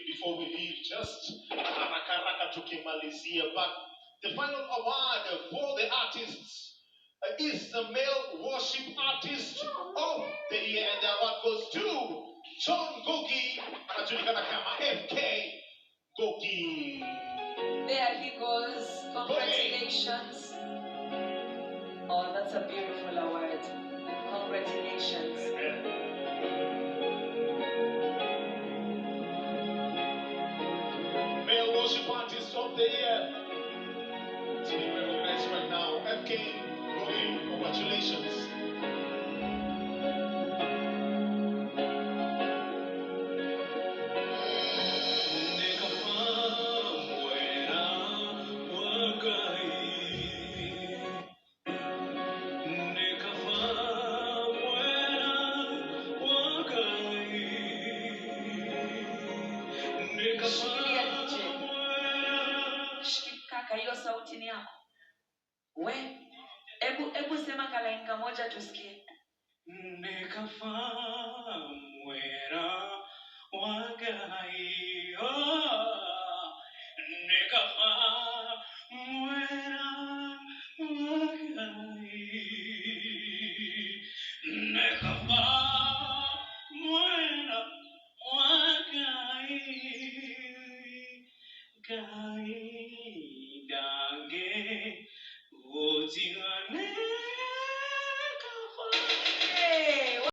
before we leave, just haraka tukimalizia, but the final award for the artists is the male worship artist of the year, and the award goes to John Gogi, anajulikana kama FK Gogi. There he goes. Congratulations. Oh, that's a beautiful award. Congratulations. Male worship artist of the year. It's being recognized right now. FK Gogi, congratulations. Shikilia DJ. Kaka, hiyo sauti ni yako. We, ebu sema kalainga moja tusikie. Nikafamuera wagai, nikafamuera wagai, nikafamuera wagai,